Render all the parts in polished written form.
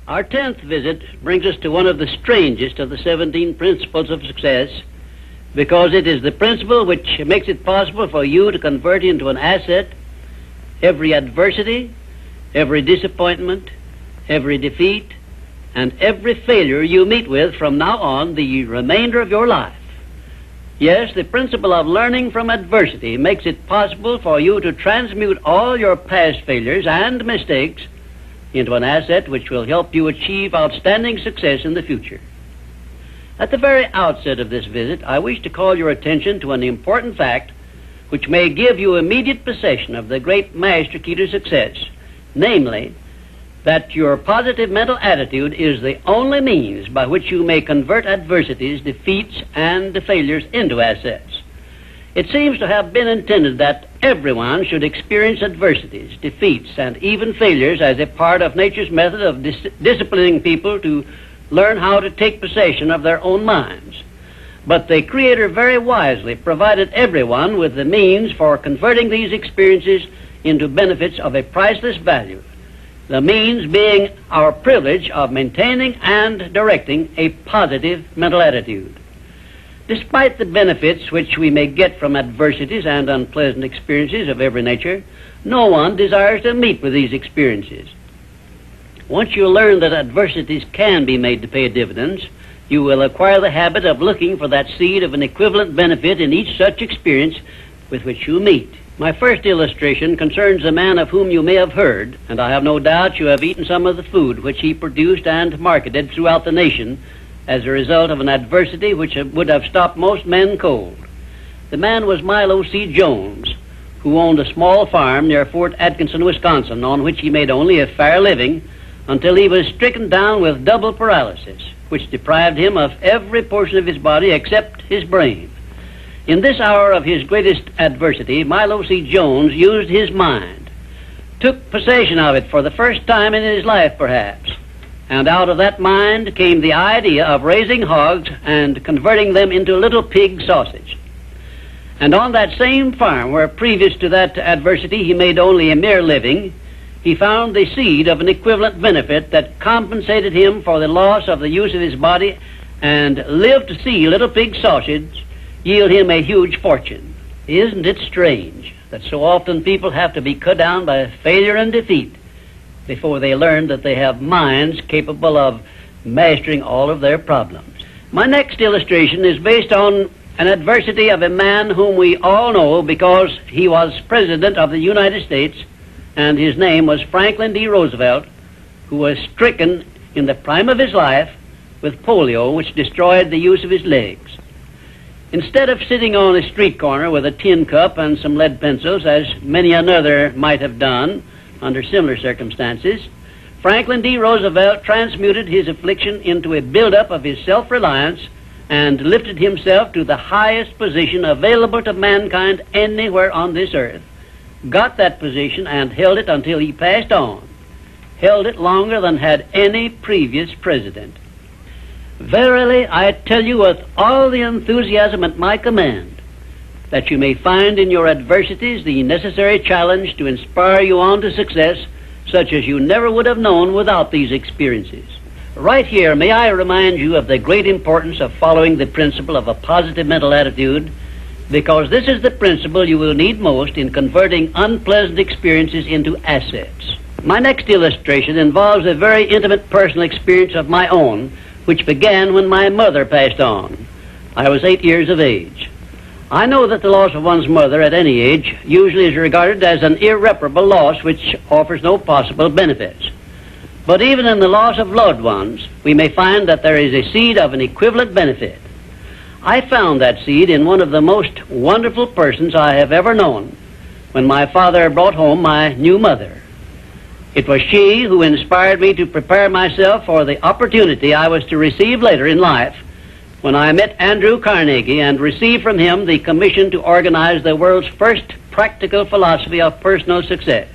Our 10th visit brings us to one of the strangest of the 17 principles of success, because it is the principle which makes it possible for you to convert into an asset every adversity, every disappointment, every defeat, and every failure you meet with from now on the remainder of your life. Yes, the principle of learning from adversity makes it possible for you to transmute all your past failures and mistakes into an asset which will help you achieve outstanding success in the future. At the very outset of this visit, I wish to call your attention to an important fact which may give you immediate possession of the great master key to success, namely, that your positive mental attitude is the only means by which you may convert adversities, defeats, and failures into assets. It seems to have been intended that everyone should experience adversities, defeats, and even failures as a part of nature's method of disciplining people to learn how to take possession of their own minds. But the Creator very wisely provided everyone with the means for converting these experiences into benefits of a priceless value, the means being our privilege of maintaining and directing a positive mental attitude. Despite the benefits which we may get from adversities and unpleasant experiences of every nature, no one desires to meet with these experiences. Once you learn that adversities can be made to pay dividends, you will acquire the habit of looking for that seed of an equivalent benefit in each such experience with which you meet. My first illustration concerns a man of whom you may have heard, and I have no doubt you have eaten some of the food which he produced and marketed throughout the nation as a result of an adversity which would have stopped most men cold. The man was Milo C. Jones, who owned a small farm near Fort Atkinson, Wisconsin, on which he made only a fair living until he was stricken down with double paralysis, which deprived him of every portion of his body except his brain. In this hour of his greatest adversity, Milo C. Jones used his mind, took possession of it for the first time in his life, perhaps, and out of that mind came the idea of raising hogs and converting them into little pig sausage. And on that same farm, where previous to that adversity he made only a mere living, he found the seed of an equivalent benefit that compensated him for the loss of the use of his body and lived to see little pig sausage yield him a huge fortune. Isn't it strange that so often people have to be cut down by failure and defeat before they learn that they have minds capable of mastering all of their problems? My next illustration is based on an adversity of a man whom we all know because he was President of the United States, and his name was Franklin D. Roosevelt, who was stricken in the prime of his life with polio, which destroyed the use of his legs. Instead of sitting on a street corner with a tin cup and some lead pencils, as many another might have done under similar circumstances, Franklin D. Roosevelt transmuted his affliction into a buildup of his self-reliance and lifted himself to the highest position available to mankind anywhere on this earth, got that position and held it until he passed on, held it longer than had any previous president. Verily, I tell you with all the enthusiasm at my command, that you may find in your adversities the necessary challenge to inspire you on to success, such as you never would have known without these experiences. Right here, may I remind you of the great importance of following the principle of a positive mental attitude, because this is the principle you will need most in converting unpleasant experiences into assets. My next illustration involves a very intimate personal experience of my own, which began when my mother passed on. I was 8 years of age. I know that the loss of one's mother at any age usually is regarded as an irreparable loss which offers no possible benefits. But even in the loss of loved ones, we may find that there is a seed of an equivalent benefit. I found that seed in one of the most wonderful persons I have ever known when my father brought home my new mother. It was she who inspired me to prepare myself for the opportunity I was to receive later in life when I met Andrew Carnegie and received from him the commission to organize the world's first practical philosophy of personal success.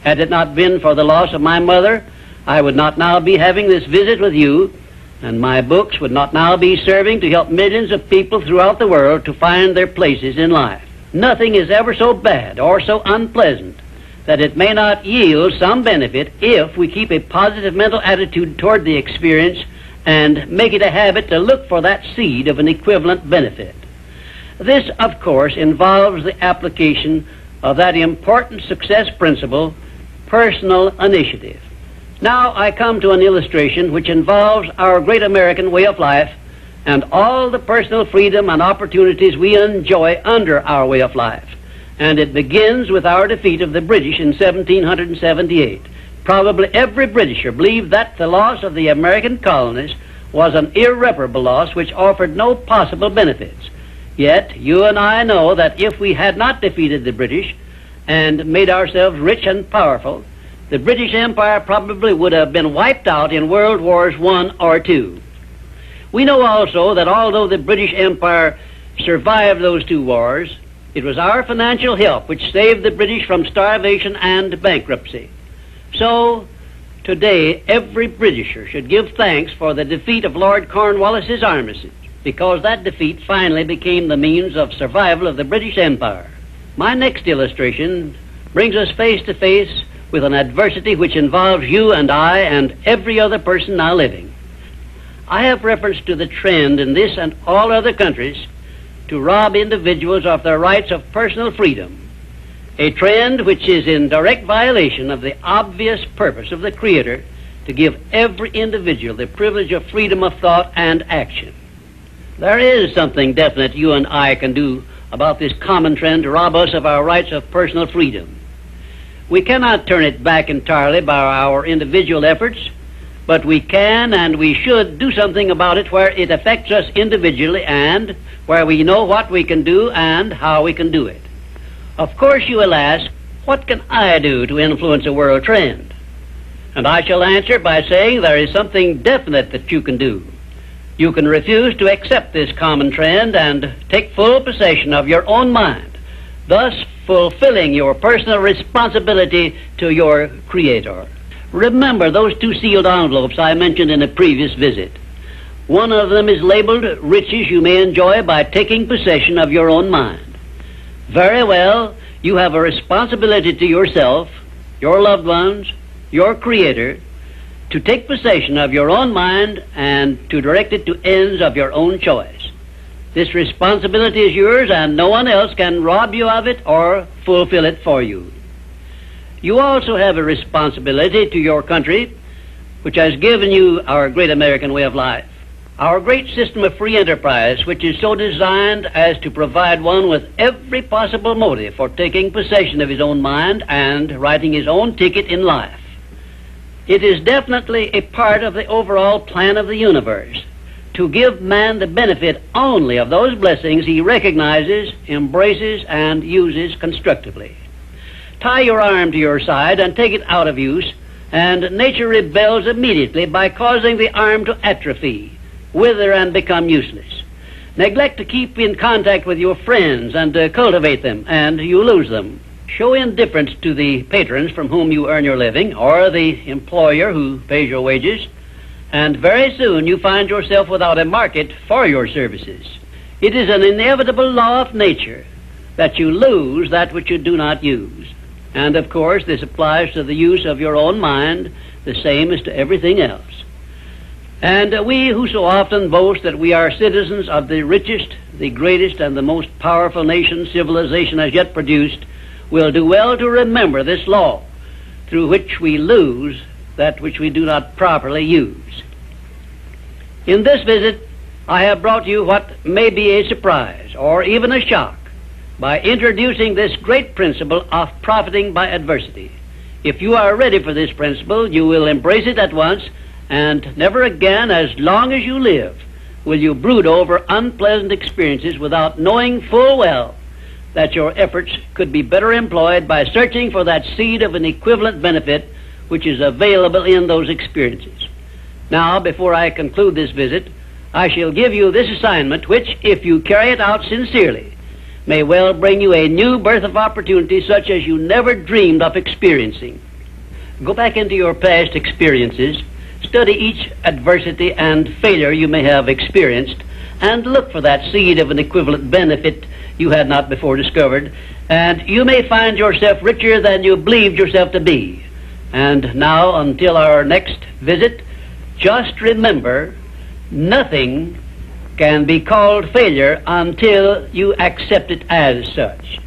Had it not been for the loss of my mother, I would not now be having this visit with you, and my books would not now be serving to help millions of people throughout the world to find their places in life. Nothing is ever so bad or so unpleasant that it may not yield some benefit if we keep a positive mental attitude toward the experience and make it a habit to look for that seed of an equivalent benefit. This, of course, involves the application of that important success principle, personal initiative. Now I come to an illustration which involves our great American way of life and all the personal freedom and opportunities we enjoy under our way of life. And it begins with our defeat of the British in 1778. Probably every Britisher believed that the loss of the American colonies was an irreparable loss which offered no possible benefits. Yet you and I know that if we had not defeated the British and made ourselves rich and powerful, the British Empire probably would have been wiped out in World Wars I or II. We know also that although the British Empire survived those two wars, it was our financial help which saved the British from starvation and bankruptcy. So, today, every Britisher should give thanks for the defeat of Lord Cornwallis's armistice, because that defeat finally became the means of survival of the British Empire. My next illustration brings us face to face with an adversity which involves you and I and every other person now living. I have reference to the trend in this and all other countries to rob individuals of their rights of personal freedom, a trend which is in direct violation of the obvious purpose of the Creator to give every individual the privilege of freedom of thought and action. There is something definite you and I can do about this common trend to rob us of our rights of personal freedom. We cannot turn it back entirely by our individual efforts, but we can and we should do something about it where it affects us individually and where we know what we can do and how we can do it. Of course you will ask, what can I do to influence a world trend? And I shall answer by saying there is something definite that you can do. You can refuse to accept this common trend and take full possession of your own mind, thus fulfilling your personal responsibility to your Creator. Remember those two sealed envelopes I mentioned in a previous visit. One of them is labeled riches you may enjoy by taking possession of your own mind. Very well, you have a responsibility to yourself, your loved ones, your Creator, to take possession of your own mind and to direct it to ends of your own choice. This responsibility is yours and no one else can rob you of it or fulfill it for you. You also have a responsibility to your country, which has given you our great American way of life. Our great system of free enterprise, which is so designed as to provide one with every possible motive for taking possession of his own mind and writing his own ticket in life. It is definitely a part of the overall plan of the universe to give man the benefit only of those blessings he recognizes, embraces, and uses constructively. Tie your arm to your side and take it out of use, and nature rebels immediately by causing the arm to atrophy, wither, and become useless. Neglect to keep in contact with your friends and cultivate them, and you lose them. Show indifference to the patrons from whom you earn your living, or the employer who pays your wages, and very soon you find yourself without a market for your services. It is an inevitable law of nature that you lose that which you do not use. And of course, this applies to the use of your own mind, the same as to everything else. And we who so often boast that we are citizens of the richest, the greatest, and the most powerful nation civilization has yet produced, will do well to remember this law, through which we lose that which we do not properly use. In this visit, I have brought you what may be a surprise, or even a shock, by introducing this great principle of profiting by adversity. If you are ready for this principle, you will embrace it at once, and never again, as long as you live, will you brood over unpleasant experiences without knowing full well that your efforts could be better employed by searching for that seed of an equivalent benefit which is available in those experiences. Now, before I conclude this visit, I shall give you this assignment which, if you carry it out sincerely, may well bring you a new birth of opportunity such as you never dreamed of experiencing. Go back into your past experiences, study each adversity and failure you may have experienced, and look for that seed of an equivalent benefit you had not before discovered, And you may find yourself richer than you believed yourself to be. And now, until our next visit, just remember, nothing can be called failure until you accept it as such.